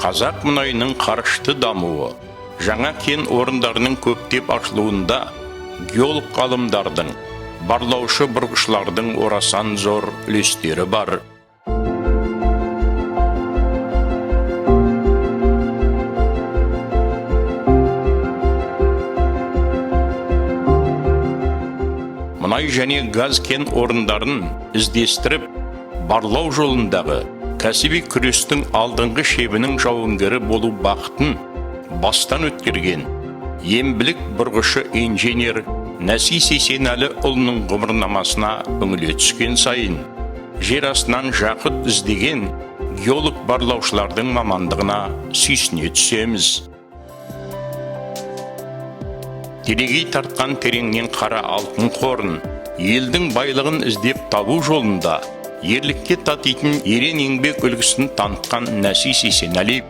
Қазақ мұнайының қарышты дамуы, жаңа кен орындарының көптеп ашылуында геолог ғалымдардың, барлаушы бұрғышылардың орасан зор үлестері бар. Мұнай және газ кен орындарын іздестіріп, барлау жолындағы кәсіби күрестің алдыңғы шебінің жауынгері болу бақытын бастан өткерген ембілік бұрғышы инженер Нәси Сейсенәліұлының ғұмырнамасына үңіле түскен сайын, жер астынан жақұт іздеген геолог барлаушылардың мамандығына сүйсіне түсеміз. Терегей тартқан тереңнен қара алтын қорын, елдің байлығын іздеп табу жолында ерлікке татитын ерен еңбек үлгісін танытқан Нәси Сейсенәлі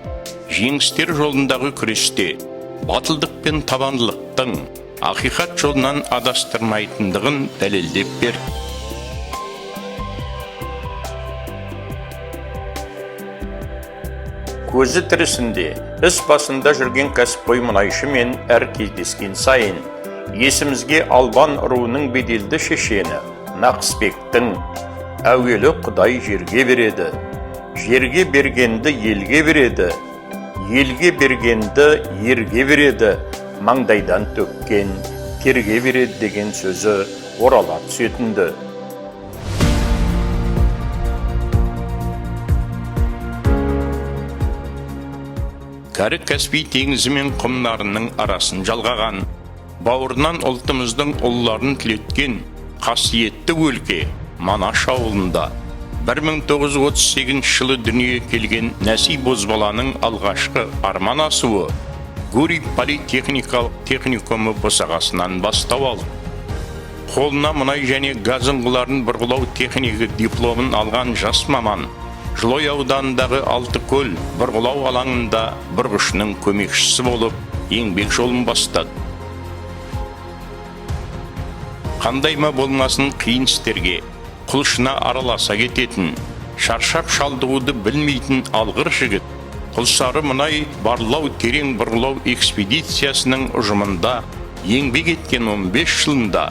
жеңістер жолындағы күресте батылдық пен табандылықтың ақиқат жолынан адастырмайтындығын дәлелдеп берді. Көзі тірісінде, іс басында жүрген кәсіпқой мұнайшы мен әр кездескен сайын, есімізге Албан руының беделді шешені Нақысбектің әуелі Құдай жерге береді, жерге бергенді елге береді, елге бергенді ерге береді, маңдайдан төккен терге береді деген сөзі орала түсетінді. Кәрі Каспий теңізі мен құмнарының арасын жалғаған, бауырынан ұлтымыздың ұлыларын түлеткен қасиетті өлке Манаш ауылында 1938 жылы дүние келген Нәси Бозбаланың алғашқы арман асуы Гурьев политехникалық техникумы босағасынан бастау алды. Қолына мұнай және газ ұңғыларын бұрғылау технигі дипломын алған жас маман Жылой ауданындағы Алтыкөл бұрғылау алаңында бұрғышының көмекшісі болып еңбек жолын бастады. Қандай ма болмасын қиын істерге құлшына араласа кететін, шаршап шалдығуды білмейтін алғыр жігіт Құлсары мұнай барлау терең бұрғылау экспедициясының ұжымында еңбек еткен 15 жылында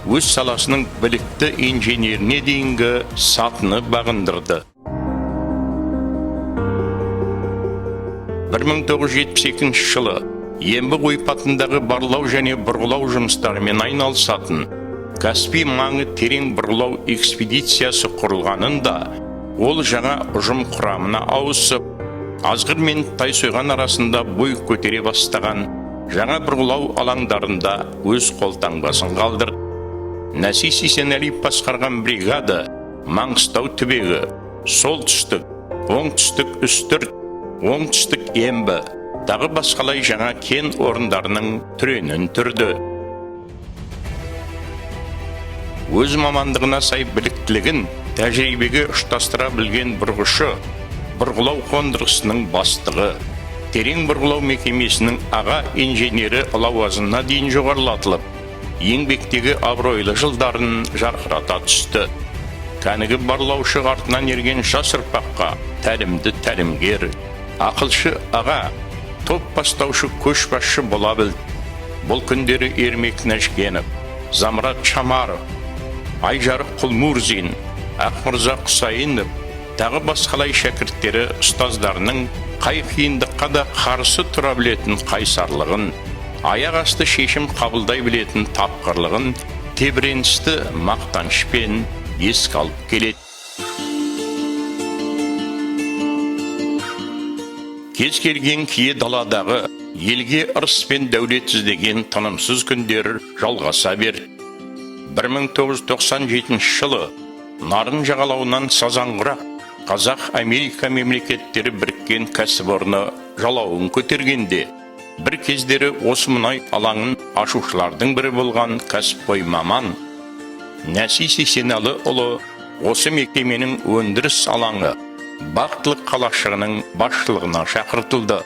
өз саласының білікті инженеріне дейінгі сатыны бағындырды. 1972 жылы Ембі ойпатындағы барлау және бұрғылау жұмыстарымен айналысатын Каспий маңы терең бұрғылау экспедициясы құрылғанында ол жаңа ұжым құрамына ауысып, азғыр мен Тайсойған арасында бой көтере бастаған жаңа бұрғылау алаңдарында өз қолтаңбасын қалдырды. Нәси Сейсенәлі басқарған бригада Маңғыстау түбегі, солтүстік, оңтүстік үстірт, оңтүстік Ембі, тағы басқалай жаңа кен орындарының түренін түрді. Өз мамандығына сай біліктілігін тәжірибеге ұштастыра білген бұрғышы, бұрғылау қондырғысының бастығы, терең бұрғылау мекемесінің аға инженері лауазымына дейін жоғарылатылып, еңбектегі абыройлы жылдарын жарқырата түсті. Кәнігі барлаушы артынан ерген жас ұрпаққа тәлімді тәлімгер, ақылшы аға, топ бастаушы көшбасшы бола білді. Бұл күндері Ермек Нәжкенов, Замрат Шамаров, Айжарық Құлмурзин, Ақмырза Құсайынов, тағы басқалай шәкірттері ұстаздарының қай қиындыққа да қарсы тұра білетін қайсарлығын, аяқ асты шешім қабылдай білетін тапқырлығын тебіреністі мақтанышпен еске алып келеді. Кез келген кие даладағы елге ырыс пен дәулет іздеген тынымсыз күндер жалғаса берді. 1997 жылы Нарын жағалауынан Сазанғұрақ Қазақ-Америка мемлекеттері біріккен кәсіпорны жалауын көтергенде, бір кездері осы мұнай алаңын ашушылардың бірі болған кәсіпқой маман Нәси Сейсенәліұлы осы мекеменің өндіріс алаңы Бақтылық қалашығының басшылығына шақыртылды.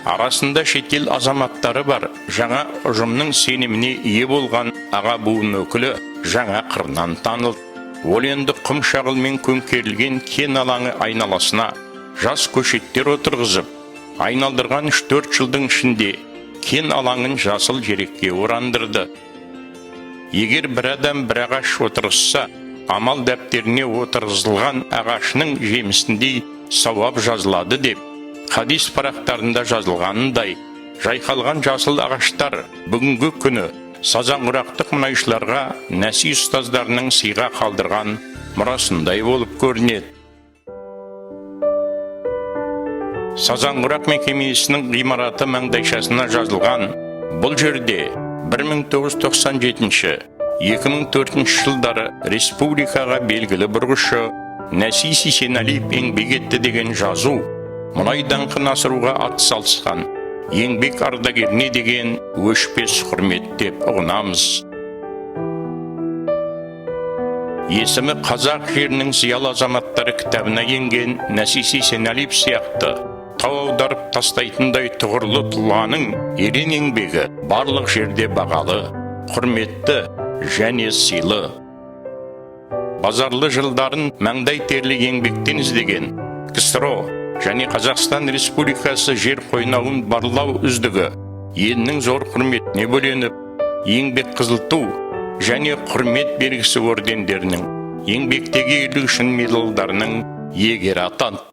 Арасында шетел азаматтары бар, жаңа ұжымның сеніміне ие болған аға буын өкілі жаңа қырынан танылды. Ол енді құм шағылмен көмкерілген кен алаңы айналасына жас көшеттер отырғызып, айналдырған 3-4 жылдың ішінде кен алаңын жасыл жерекке орандырды. Егер бір адам бір ағаш отырғызса, амал дәптеріне отырғызылған ағашының жемісіндей сауап жазылады деп, хадис парақтарында жазылғанындай, жайқалған жасыл ағаштар бүгінгі күні сазаңғырақтық мұнайшыларға нәси ұстаздарының сыйға қалдырған мұрасындай болып көрінеді. Сазаңғырақ мекемесінің ғимараты маңдайшасына жазылған бұл жерде 1997-2004 жылдары республикаға белгілі бұрғышы Нәси Сисеналиев еңбек етті деген жазу, мұнай даңқын асыруға атсалысқан еңбек ардагеріне деген өшпес құрмет деп ұғынамыз. Есімі қазақ жерінің зиялы азаматтары кітабына енген Нәси Сисеналиев сияқты тау аударып тастайтындай тұғырлы тұлғаның ерен еңбегі барлық жерде бағалы, құрметті және сыйлы. Базарлы жылдарын маңдай терлі еңбектен іздеген КСРО және Қазақстан Республикасы жер қойнауын барлау үздігі елінің зор құрметіне бөленіп, еңбек қызыл ту және құрмет белгісі ордендерінің, еңбектегі ерлігі үшін медальдарының иегері атанды.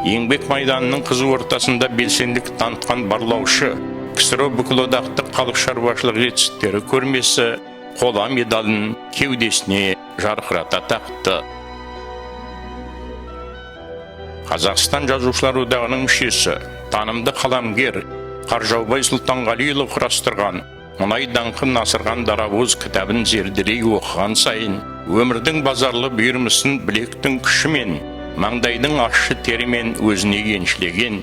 Еңбек майданының қызу ортасында белсенділік танытқан барлаушы КСРО бүкілодақтық халық шаруашылық жетістіктері көрмесі қола медалін кеудесіне жарқырата тақты. Қазақстан жазушылар одағының мүшесі, танымды қаламгер Қаржаубай Сұлтанғалиұлы құрастырған мұнай даңқын асырған дарабоз кітабын зерделей оқыған сайын, өмірдің базарлы бұйырмысын білектің күшімен, маңдайдың ащы терімен өзіне еншілеген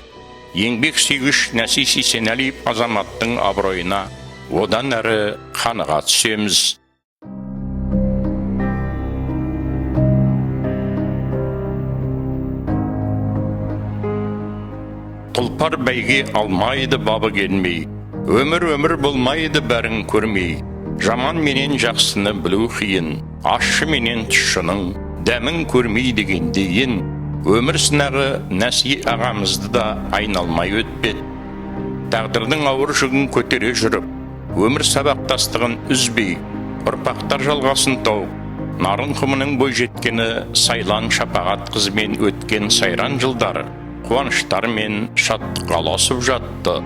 еңбек сүйгіш Нәси Сисеналиев азаматтың абыройына одан әрі қаныға түсеміз. Тұлпар бәйге алмайды бабы келмей, өмір болмайды бәрін көрмей, жаман менен жақсыны білу қиын, ащы менен тұщының дәмін көрмей дегендейін, өмір сынағы Нәси ағамызды да айналмай өтпеді. Тағдырдың ауыр жүгін көтере жүріп, өмір сабақтастығын үзбей, ұрпақтар жалғасын тауып, нарын құмының бой жеткені сайлан шапағат қызмен өткен сайран жылдары қуаныштар мен шаттық аласып жатты.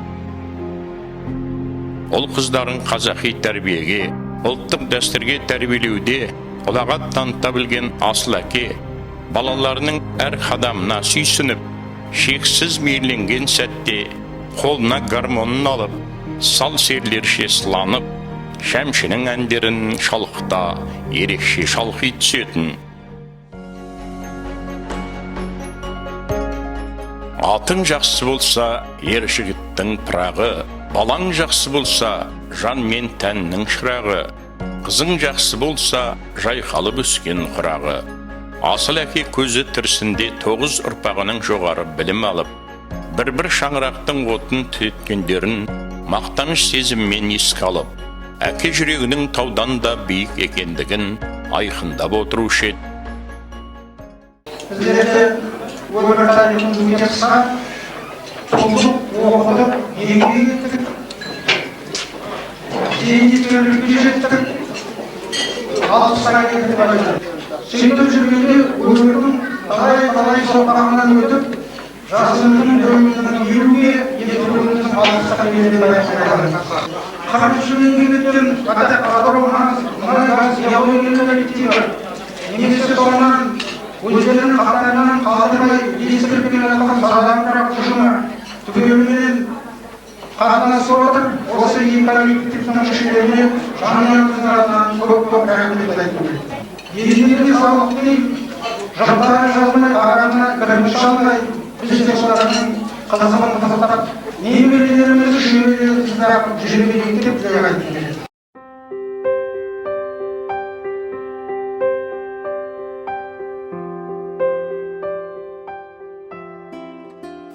Ол қыздарын қазақи тәрбиеге, ұлттық дәстүрге тәрбиелеуде ұлағат таныта білген асыл әке, балаларының әр қадамына сүйсініп, шексіз мейірленген сәтте қолына гармонын алып, сал серлерше сыланып, шәмшінің әндерін шалқыта ерекше шалқи түсетін. Атың жақсы болса, ер жігіттің пырағы, балаң жақсы болса, жан мен тәннің шырағы, қызың жақсы болса, жайқалып өскен құрағы. Асыл әке көзі тірісінде 9 ұрпағының жоғары білім алып, бір шаңырақтың отын түзеткендерін мақтаныш сезіммен еске алып, әке жүрегінің таудан да биік екендігін айқындап отырушы еді. Біздерді өмір тарихымыз өте қысқа, толып, оқыдық, еңбек еттік, зейнеткерлікке жеттік, 60-ға келдік байлады. Сөйтіп жүргенде өмірдің талай соқпағынан өтіп, жасымның өмірдің елуге, өмірдің 60-ға келдік байлады. Қаржының еңбектен мұнай газ яугерлік коллективі, немесе соңынан өздерінің қатарынан қалдырмай ескіріп келе жатқан сазаңғырақ ұжымы түгелімен қатынасып отыр. Осы екі коллективтің мүшелеріне жанұямыздың атынан көп рахмет айтқым келеді. Денелеріне саулық тілеймін, жастары жазылмай ағамына кірміш алмай, біз де солардың қызығын қызықтап, немерелерімізді жүйелерімізді жүре берейік деп тілек айтқым келеді.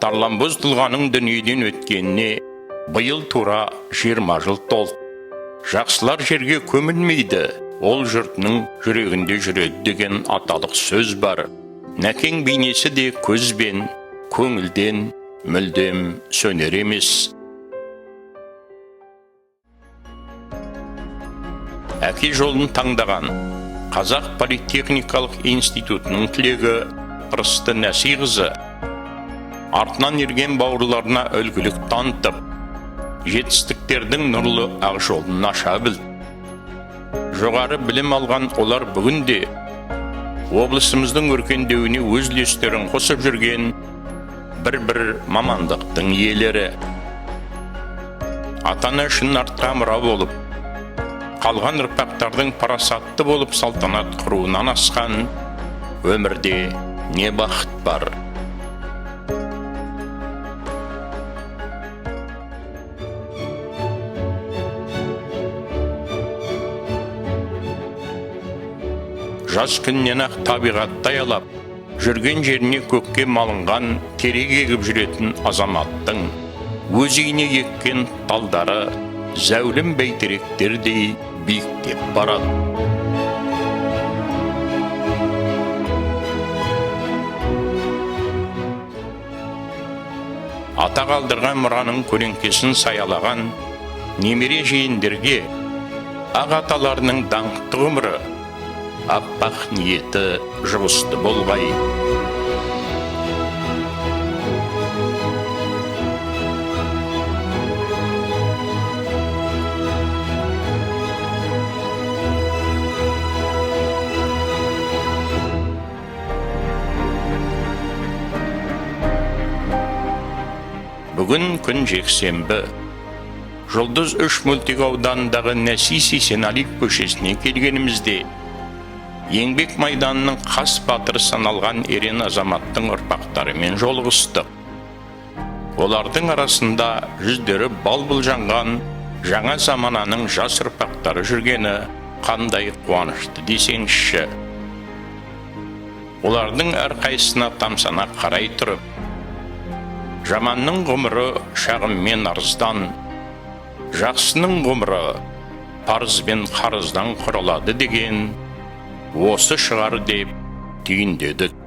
Тарланбоз тұлғаның дүниеден өткеніне Бұйыл тура 20 жыл толды. Жақсылар жерге көмілмейді, ол жұртның жүрегінде жүреді деген аталық сөз бар. Нәкең бейнесі де көзбен, көңілден мүлдем сөнер емес. Әке жолын таңдаған Қазақ политехникалық институтының түлегі Ырысты Нәсиқызы артынан ерген бауырларына үлгілік танытып, жетістіктердің нұрлы ақ жолын аша білді. Жоғары білім алған олар бүгінде облысымыздың өркендеуіне өз үлестерін қосып жүрген бір мамандықтың иелері. Ата-ана үшін артқа мұра болып, қалған ұрпақтардың парасатты болып салтанат құруынан асқан өмірде не бақыт бар. Жас күннен ақ табиғатты аялап, жүрген жеріне көкке малынған терек егіп жүретін азаматтың өз үйіне еккен талдары зәулім бәйтеректердей биіктеп барады. Ата қалдырған мұраның көлеңкесін саялаған немере жиендерге ақ аталарының даңқты ғұмыры, аппақ ниеті жұғысты болғай. Бүгін күн жексенбі. Жұлдыз 3 мөлтек ауданындағы Нәси Сейсенәлиев көшесіне келгенімізде еңбек майданының қас батыры саналған ерен азаматтың ұрпақтарымен жолығыстық. Олардың арасында жүздері бал-бұл жанған жаңа замананың жас ұрпақтары жүргені қандай қуанышты десеңізші. Олардың әрқайсысына тамсана қарай тұрып, жаманның ғұмыры шағыммен арыздан, жақсының ғұмыры парыз бен қарыздан құралады деген осы шығар деп түйіндедік.